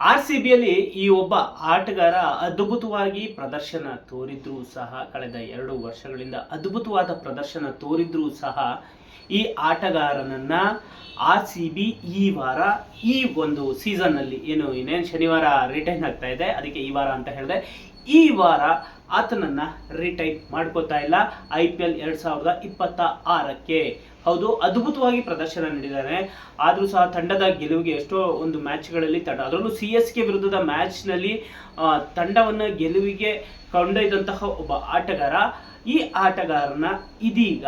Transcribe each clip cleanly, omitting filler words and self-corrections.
R C ಬಿಯಲ್ಲಿ ಈ ಒಬ್ಬ ಆಟಗಾರ ಅದ್ಭುತವಾಗಿ ಪ್ರದರ್ಶನ ತೋರಿದ್ರೂ ಸಹ ಕಳೆದ 2 ವರ್ಷಗಳಿಂದ ಅದ್ಭುತವಾದ ಪ್ರದರ್ಶನ ತೋರಿದ್ರೂ ಸಹ ಈ ಆಟಗಾರನನ್ನ ಆರ್ ಸಿ ಬಿ ಈ ವಾರ ಈ ಒಂದು ಸೀಸನ್ ಅಲ್ಲಿ ಇನ್ನೇನು ಶನಿವಾರ ರಿಟೈನ್ ಆಗ್ತಾ ಇದೆ, ಅದಕ್ಕೆ ಈ ವಾರ ಅಂತ ಹೇಳಿದೆ. ಈ ವಾರ ಆತನನ್ನ ರಿಟೈನ್ ಮಾಡ್ಕೋತಾ ಇಲ್ಲ IPL 2026ಕ್ಕೆ. ಹೌದು, ಅದ್ಭುತವಾಗಿ ಪ್ರದರ್ಶನ ನೀಡಿದ್ದಾನೆ. ಆದ್ರೂ ಸಹ ತಂಡದ ಗೆಲುವಿಗೆ ಎಷ್ಟೋ ಒಂದು ಮ್ಯಾಚ್ಗಳಲ್ಲಿ ಅದರಲ್ಲೂ CSK ವಿರುದ್ಧದ ಮ್ಯಾಚ್ನಲ್ಲಿ ತಂಡವನ್ನ ಗೆಲುವಿಗೆ ಕೊಂಡೊಯ್ದಂತಹ ಒಬ್ಬ ಆಟಗಾರ. ಈ ಆಟಗಾರನ ಇದೀಗ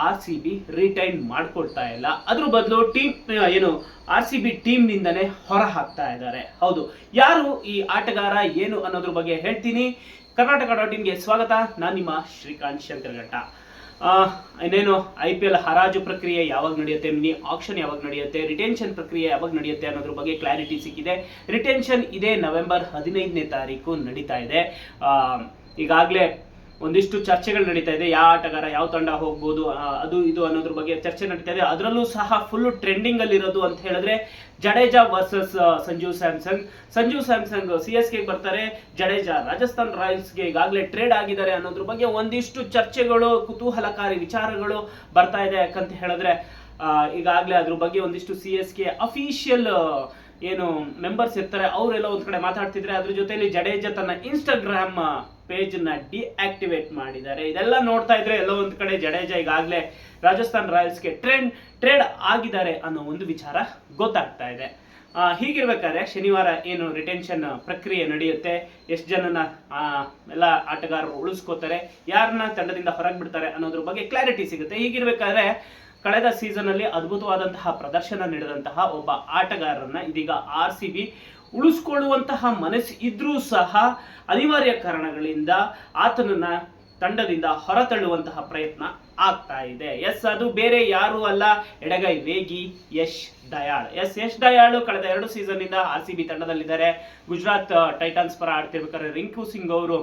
ಆರ್ ಸಿ ಬಿ ರಿಟೈನ್ ಮಾಡ್ಕೊಳ್ತಾ ಇಲ್ಲ, ಅದ್ರ ಬದಲು ಆರ್ ಸಿ ಬಿ ಟೀಮ್ ನಿಂದನೇ ಹೊರ ಹಾಕ್ತಾ ಇದ್ದಾರೆ. ಹೌದು, ಯಾರು ಈ ಆಟಗಾರ ಏನು ಅನ್ನೋದ್ರ ಬಗ್ಗೆ ಹೇಳ್ತೀನಿ. ಕರ್ನಾಟಕ.in ಸ್ವಾಗತ. ನಾನು ನಿಮ್ಮ ಶ್ರೀಕಾಂತ್ ಶಂಕರಘಟ್ಟ. ಇನ್ನೇನು IPL ಹರಾಜು ಪ್ರಕ್ರಿಯೆ ಯಾವಾಗ ನಡೆಯುತ್ತೆ, ಮಿನಿ ಆಕ್ಷನ್ ಯಾವಾಗ ನಡೆಯುತ್ತೆ, ರಿಟೆನ್ಷನ್ ಪ್ರಕ್ರಿಯೆ ಯಾವಾಗ ನಡೆಯುತ್ತೆ ಅನ್ನೋದ್ರ ಬಗ್ಗೆ ಕ್ಲಾರಿಟಿ ಸಿಕ್ಕಿದೆ. ರಿಟೆನ್ಷನ್ ಇದೇ ನವೆಂಬರ್ 15ನೇ ತಾರೀಕು ನಡೀತಾ ಇದೆ. ಈಗಾಗಲೇ ಒಂದಿಷ್ಟು ಚರ್ಚೆಗಳು ನಡೀತಾ ಇದೆ. ಯಾವ ಆಟಗಾರ ಯಾವ ತಂಡ ಹೋಗ್ಬೋದು, ಅದು ಇದು ಅನ್ನೋದ್ರ ಬಗ್ಗೆ ಚರ್ಚೆ ನಡೀತಾ ಇದೆ. ಅದರಲ್ಲೂ ಸಹ ಫುಲ್ ಟ್ರೆಂಡಿಂಗ್ ಅಲ್ಲಿ ಇರೋದು ಅಂತ ಹೇಳಿದ್ರೆ Jadeja versus Sanju Samsung CSK ಬರ್ತಾರೆ, ಜಡೇಜಾ ರಾಜಸ್ಥಾನ್ ರಾಯಲ್ಸ್ಗೆ ಈಗಾಗಲೇ ಟ್ರೇಡ್ ಆಗಿದ್ದಾರೆ ಅನ್ನೋದ್ರ ಬಗ್ಗೆ ಒಂದಿಷ್ಟು ಚರ್ಚೆಗಳು, ಕುತೂಹಲಕಾರಿ ವಿಚಾರಗಳು ಬರ್ತಾ ಇದೆ. ಯಾಕಂತ ಹೇಳಿದ್ರೆ ಈಗಾಗಲೇ ಅದ್ರ ಬಗ್ಗೆ ಒಂದಿಷ್ಟು CSK ಅಫಿಷಿಯಲ್ ಮೆಂಬರ್ಸ್ ಇರ್ತಾರೆ, ಅವರೆಲ್ಲ ಒಂದ್ ಕಡೆ ಮಾತಾಡ್ತಿದ್ರೆ, ಅದ್ರ ಜೊತೆಲಿ ಜಡೇಜಾ ತನ್ನ ಇನ್ಸ್ಟಾಗ್ರಾಮ್ ಪೇಜ್ ನ ಡಿಆಕ್ಟಿವೇಟ್ ಮಾಡಿದ್ದಾರೆ. ಇದೆಲ್ಲ ನೋಡ್ತಾ ಇದ್ರೆ ಎಲ್ಲೋ ಒಂದ್ ಕಡೆ ಜಡೇಜಾ ಈಗಾಗಲೇ ರಾಜಸ್ಥಾನ್ ರಾಯಲ್ಸ್ಗೆ ಟ್ರೇಡ್ ಆಗಿದ್ದಾರೆ ಅನ್ನೋ ಒಂದು ವಿಚಾರ ಗೊತ್ತಾಗ್ತಾ ಇದೆ. ಹೀಗಿರ್ಬೇಕಾದ್ರೆ ಶನಿವಾರ ರಿಟೆನ್ಷನ್ ಪ್ರಕ್ರಿಯೆ ನಡೆಯುತ್ತೆ, ಎಷ್ಟು ಜನನ ಎಲ್ಲ ಆಟಗಾರರು ಉಳಿಸ್ಕೋತಾರೆ, ಯಾರನ್ನ ತಂಡದಿಂದ ಹೊರಗೆ ಬಿಡ್ತಾರೆ ಅನ್ನೋದ್ರ ಬಗ್ಗೆ ಕ್ಲಾರಿಟಿ ಸಿಗುತ್ತೆ. ಹೀಗಿರ್ಬೇಕಾದ್ರೆ ಕಳೆದ ಸೀಸನ್ ಅಲ್ಲಿ ಅದ್ಭುತವಾದಂತಹ ಪ್ರದರ್ಶನ ನೀಡಿದಂತಹ ಒಬ್ಬ ಆಟಗಾರರನ್ನ ಇದೀಗ ಆರ್ ಸಿ ಬಿ ಉಳಿಸ್ಕೊಳ್ಳುವಂತಹ ಮನಸ್ಸು ಇದ್ರೂ ಸಹ ಅನಿವಾರ್ಯ ಕಾರಣಗಳಿಂದ ಆತನನ್ನ ತಂಡದಿಂದ ಹೊರತಳ್ಳುವಂತಹ ಪ್ರಯತ್ನ ಆಗ್ತಾ ಇದೆ. ಅದು ಬೇರೆ ಯಾರು ಅಲ್ಲ, ಎಡಗೈ ವೇಗಿ ಯಶ್ ದಯಾಳ್ ಕಳೆದ 2 ಸೀಸನ್ ಇಂದ ಆರ್ ಸಿ ಬಿ ತಂಡದಲ್ಲಿದ್ದಾರೆ. ಗುಜರಾತ್ ಟೈಟನ್ಸ್ ಪರ ಆಡ್ತಿರ್ಬೇಕಾದ್ರೆ ರಿಂಕು ಸಿಂಗ್ ಅವರು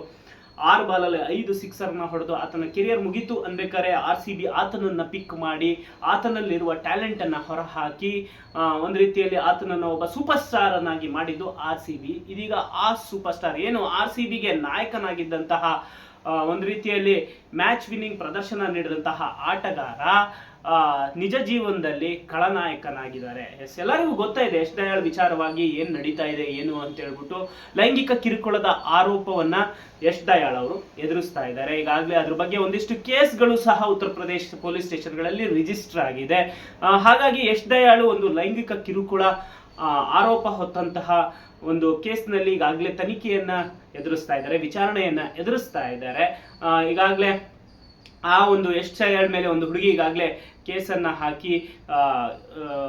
6 ಬಾಲಲ್ಲಿ 5 ಸಿಕ್ಸರ್ನ ಹೊಡೆದು ಆತನ ಕೆರಿಯರ್ ಮುಗೀತು ಅನ್ಬೇಕಾದ್ರೆ ಆರ್ ಸಿ ಬಿ ಆತನನ್ನ ಪಿಕ್ ಮಾಡಿ ಆತನಲ್ಲಿರುವ ಟ್ಯಾಲೆಂಟ್ ಅನ್ನ ಹೊರಹಾಕಿ ಒಂದು ರೀತಿಯಲ್ಲಿ ಆತನನ್ನ ಒಬ್ಬ ಸೂಪರ್ ಸ್ಟಾರ್ ಅನ್ನಾಗಿ ಮಾಡಿದ್ದು ಆರ್ ಸಿ ಬಿ. ಇದೀಗ ಆ ಸೂಪರ್ ಸ್ಟಾರ್ ಆರ್ ಸಿ ಬಿಗೆ ನಾಯಕನಾಗಿದ್ದಂತಹ ಒಂದು ರೀತಿಯಲ್ಲಿ ಮ್ಯಾಚ್ ವಿನ್ನಿಂಗ್ ಪ್ರದರ್ಶನ ನೀಡಿದಂತಹ ಆಟಗಾರ ನಿಜ ಜೀವನದಲ್ಲಿ ಖಳನಾಯಕನಾಗಿದ್ದಾರೆ. ಎಲ್ಲರಿಗೂ ಗೊತ್ತಾಯಿದೆ ಯಶ್ ದಯಾಳ್ ವಿಚಾರವಾಗಿ ಏನ್ ನಡೀತಾ ಇದೆ ಅಂತ ಹೇಳ್ಬಿಟ್ಟು ಲೈಂಗಿಕ ಕಿರುಕುಳದ ಆರೋಪವನ್ನ ಯಶ್ ದಯಾಳ್ ಅವರು ಎದುರಿಸ್ತಾ ಇದ್ದಾರೆ. ಈಗಾಗಲೇ ಅದ್ರ ಬಗ್ಗೆ ಒಂದಿಷ್ಟು ಕೇಸ್ಗಳು ಸಹ ಉತ್ತರ ಪ್ರದೇಶ ಪೊಲೀಸ್ ಸ್ಟೇಷನ್ಗಳಲ್ಲಿ ರಿಜಿಸ್ಟರ್ ಆಗಿದೆ. ಹಾಗಾಗಿ ಯಶ್ ದಯಾಳ್ ಒಂದು ಲೈಂಗಿಕ ಕಿರುಕುಳ ಆರೋಪ ಹೊತ್ತಂತಹ ಒಂದು ಕೇಸ್ನಲ್ಲಿ ಈಗಾಗಲೇ ತನಿಖೆಯನ್ನ ಎದುರಿಸ್ತಾ ಇದ್ದಾರೆ, ವಿಚಾರಣೆಯನ್ನ ಎದುರಿಸ್ತಾ ಇದ್ದಾರೆ. ಈಗಾಗಲೇ ಆ ಒಂದು ಯಶ್ ದಯಾಳ್ ಮೇಲೆ ಒಂದು ಹುಡುಗಿ ಈಗಾಗಲೇ ಕೇಸನ್ನ ಹಾಕಿ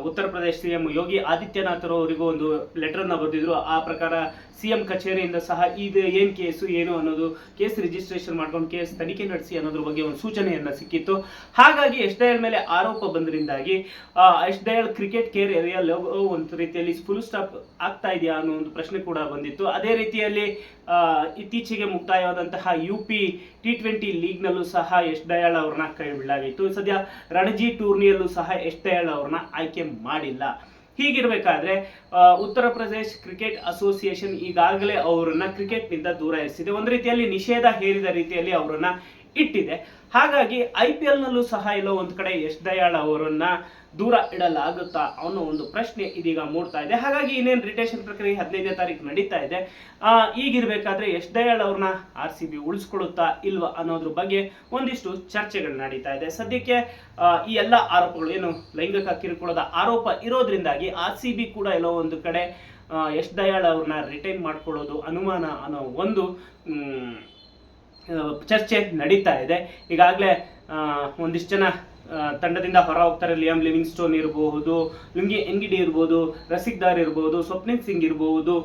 ಉತ್ತರ ಪ್ರದೇಶ CM ಯೋಗಿ ಆದಿತ್ಯನಾಥ್ ಅವರಿಗೂ ಒಂದು ಲೆಟರ್ ಅನ್ನ ಬರೆದಿದ್ರು. ಆ ಪ್ರಕಾರ CM ಕಚೇರಿಯಿಂದ ಸಹ ಇದು ಏನ್ ಕೇಸು ಅನ್ನೋದು ಕೇಸ್ ರಿಜಿಸ್ಟ್ರೇಷನ್ ಮಾಡ್ಕೊಂಡು ಕೇಸ್ ತನಿಖೆ ನಡೆಸಿ ಅನ್ನೋದ್ರ ಬಗ್ಗೆ ಒಂದು ಸೂಚನೆಯನ್ನ ಸಿಕ್ಕಿತ್ತು. ಹಾಗಾಗಿ ಯಶ್ ದಯಾಳ್ ಮೇಲೆ ಆರೋಪ ಬಂದ್ರಿಂದಾಗಿ ಯಶ್ ದಯಾಳ್ ಕ್ರಿಕೆಟ್ ಕೆರಿಯರ್ ಒಂದು ರೀತಿಯಲ್ಲಿ ಫುಲ್ ಸ್ಟಾಪ್ ಆಗ್ತಾ ಇದೆಯಾ ಅನ್ನೋ ಒಂದು ಪ್ರಶ್ನೆ ಕೂಡ ಬಂದಿತ್ತು. ಅದೇ ರೀತಿಯಲ್ಲಿ ಇತ್ತೀಚೆಗೆ ಮುಕ್ತಾಯವಾದಂತಹ UP T20 ಲೀಗ್ ನಲ್ಲೂ ಸಹ ಯಶ್ ದಯಾಳ್ ಅವ್ರನ್ನ ಕೈ ಬಿಡಲಾಗಿತ್ತು. ಸದ್ಯ ರಣಜಿ ಟೂರ್ನಿಯಲ್ಲೂ ಸಹ ಯಶ್ ದಯಾಳ್ ಅವ್ರನ್ನ ಆಯ್ಕೆ ಮಾಡಿಲ್ಲ. ಹೀಗಿರ್ಬೇಕಾದ್ರೆ ಉತ್ತರ ಪ್ರದೇಶ್ ಕ್ರಿಕೆಟ್ ಅಸೋಸಿಯೇಷನ್ ಈಗಾಗಲೇ ಅವರನ್ನ ಕ್ರಿಕೆಟ್ ನಿಂದ ದೂರ ಇರಿಸಿದೆ, ಒಂದು ರೀತಿಯಲ್ಲಿ ನಿಷೇಧ ಹೇರಿದ ರೀತಿಯಲ್ಲಿ ಅವರನ್ನ ಇಟ್ಟಿದೆ. ಹಾಗಾಗಿ IPL ನಲ್ಲೂ ಸಹ ಎಲ್ಲೋ ಒಂದ್ ಕಡೆ ಯಶ್ ದಯಾಳ್ ಅವರನ್ನ ದೂರ ಇಡಲಾಗುತ್ತಾ ಅನ್ನೋ ಒಂದು ಪ್ರಶ್ನೆ ಇದೀಗ ಮೂಡ್ತಾ ಇದೆ. ಹಾಗಾಗಿ ಇನ್ನೇನು ರಿಟೇಷನ್ ಪ್ರಕ್ರಿಯೆ 15ನೇ ತಾರೀಕು ನಡೀತಾ ಇದೆ. ಈಗಿರ್ಬೇಕಾದ್ರೆ ಯಶ್ ದಯಾಳ್ ಅವ್ರನ್ನ ಆರ್ ಸಿ ಬಿ ಉಳಿಸ್ಕೊಳ್ಳುತ್ತಾ ಇಲ್ವಾ ಅನ್ನೋದ್ರ ಬಗ್ಗೆ ಒಂದಿಷ್ಟು ಚರ್ಚೆಗಳು ನಡೀತಾ ಇದೆ. ಸದ್ಯಕ್ಕೆ ಈ ಎಲ್ಲ ಆರೋಪಗಳು ಲೈಂಗಿಕ ಕಿರುಕುಳದ ಆರೋಪ ಇರೋದ್ರಿಂದಾಗಿ ಆರ್ ಸಿ ಬಿ ಕೂಡ ಎಲ್ಲೋ ಒಂದು ಕಡೆ ಯಶ್ ದಯಾಳ್ ಅವ್ರನ್ನ ರಿಟೈನ್ ಮಾಡ್ಕೊಳ್ಳೋದು ಅನುಮಾನ ಅನ್ನೋ ಒಂದು ಚರ್ಚೆ ನಡೀತಾ ಇದೆ. ಈಗಾಗಲೇ ಒಂದಿಷ್ಟು ಜನ ತಂಡದಿಂದ ಹೊರ ಹೋಗ್ತಾರೆ. ಲಿಯಾಮ್ ಲಿವಿಂಗ್ಸ್ಟೋನ್ ಇರಬಹುದು, ಲುಂಗಿ ಎಂಗಿಡಿ ಇರ್ಬೋದು, ರಸಿಕ್ದಾರ್ ಇರ್ಬೋದು, ಸ್ವಪ್ನಿತ್ ಸಿಂಗ್ ಇರಬಹುದು,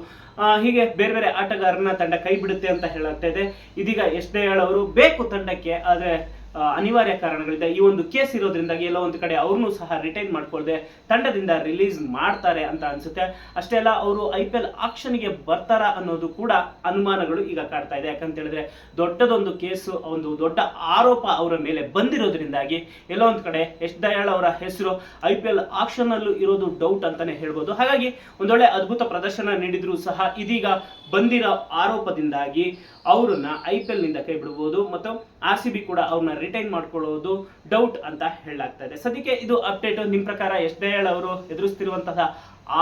ಹೀಗೆ ಬೇರೆ ಬೇರೆ ಆಟಗಾರರನ್ನ ತಂಡ ಕೈ ಬಿಡುತ್ತೆ ಅಂತ ಹೇಳುತ್ತಾ ಇದೆ. ಇದೀಗ ಯಶ್ ದಯಾಳ್ ಅವರು ಬೇಕು ತಂಡಕ್ಕೆ, ಆದರೆ ಅನಿವಾರ್ಯ ಕಾರಣಗಳಿಂದ ಈ ಒಂದು ಕೇಸ್ ಇರೋದ್ರಿಂದಾಗಿ ಎಲ್ಲೋ ಒಂದು ಕಡೆ ಅವ್ರನ್ನೂ ಸಹ ರಿಟೈನ್ ಮಾಡ್ಕೊಳ್ದೆ ತಂಡದಿಂದ ರಿಲೀಸ್ ಮಾಡ್ತಾರೆ ಅಂತ ಅನ್ಸುತ್ತೆ. ಅಷ್ಟೇ ಅಲ್ಲ, ಅವರು IPL ಆಕ್ಷನ್ಗೆ ಬರ್ತಾರ ಅನ್ನೋದು ಕೂಡ ಅನುಮಾನಗಳು ಈಗ ಕಾಡ್ತಾ ಇದೆ. ಯಾಕಂತ ಹೇಳಿದ್ರೆ ದೊಡ್ಡದೊಂದು ಕೇಸು, ಒಂದು ದೊಡ್ಡ ಆರೋಪ ಅವರ ಮೇಲೆ ಬಂದಿರೋದ್ರಿಂದಾಗಿ ಎಲ್ಲೋ ಒಂದು ಕಡೆ ಯಶ್ ದಯಾಳ್ ಅವರ ಹೆಸರು IPL ಆಕ್ಷನ್ ಅಲ್ಲೂ ಇರೋದು ಡೌಟ್ ಅಂತಾನೆ ಹೇಳ್ಬೋದು. ಹಾಗಾಗಿ ಒಂದೊಳ್ಳೆ ಅದ್ಭುತ ಪ್ರದರ್ಶನ ನೀಡಿದ್ರು ಸಹ ಇದೀಗ ಬಂದಿರೋ ಆರೋಪದಿಂದಾಗಿ ಅವರನ್ನ IPL ನಿಂದ ಕೈ ಬಿಡಬಹುದು ಮತ್ತು RCB ಕೂಡ ಅವ್ರನ್ನ ರಿಟೈನ್ ಮಾಡ್ಕೊಳ್ಳೋದು ಡೌಟ್ ಅಂತ ಹೇಳಲಾಗ್ತಾ ಇದೆ. ಸದ್ಯಕ್ಕೆ ಇದು ಅಪ್ಡೇಟ್. ನಿಮ್ ಪ್ರಕಾರ ಯಶ್ ದಯಾಳ್ ಅವರು ಎದುರಿಸ್ತಿರುವಂತಹ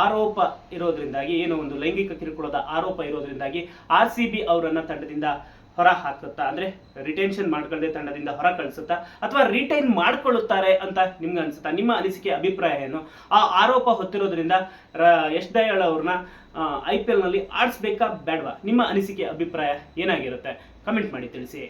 ಆರೋಪ ಇರೋದ್ರಿಂದಾಗಿ, ಏನೋ ಒಂದು ಲೈಂಗಿಕ ಕಿರುಕುಳದ ಆರೋಪ ಇರೋದ್ರಿಂದಾಗಿ RCB ಅವರನ್ನ ತಂಡದಿಂದ ಹೊರ ಹಾಕುತ್ತಾ, ಅಂದ್ರೆ ರಿಟೆನ್ಷನ್ ಮಾಡ್ಕೊಳ್ಳದೆ ತಂಡದಿಂದ ಹೊರ ಕಳಿಸುತ್ತಾ ಅಥವಾ ರಿಟೈನ್ ಮಾಡ್ಕೊಳ್ಳುತ್ತಾರೆ ಅಂತ ನಿಮ್ಗೆ ಅನ್ಸುತ್ತಾ? ನಿಮ್ಮ ಅನಿಸಿಕೆ, ಅಭಿಪ್ರಾಯ ಏನು? ಆ ಆರೋಪ ಹೊತ್ತಿರೋದ್ರಿಂದ ಯಶ್ ದಯಾಳ್ ಅವ್ರನ್ನ IPL ನಲ್ಲಿ ಆಡಿಸ್ಬೇಕಾ ಬೇಡವಾ? ನಿಮ್ಮ ಅನಿಸಿಕೆ, ಅಭಿಪ್ರಾಯ ಏನಾಗಿರುತ್ತೆ? ಕಮೆಂಟ್ ಮಾಡಿ ತಿಳಿಸಿ.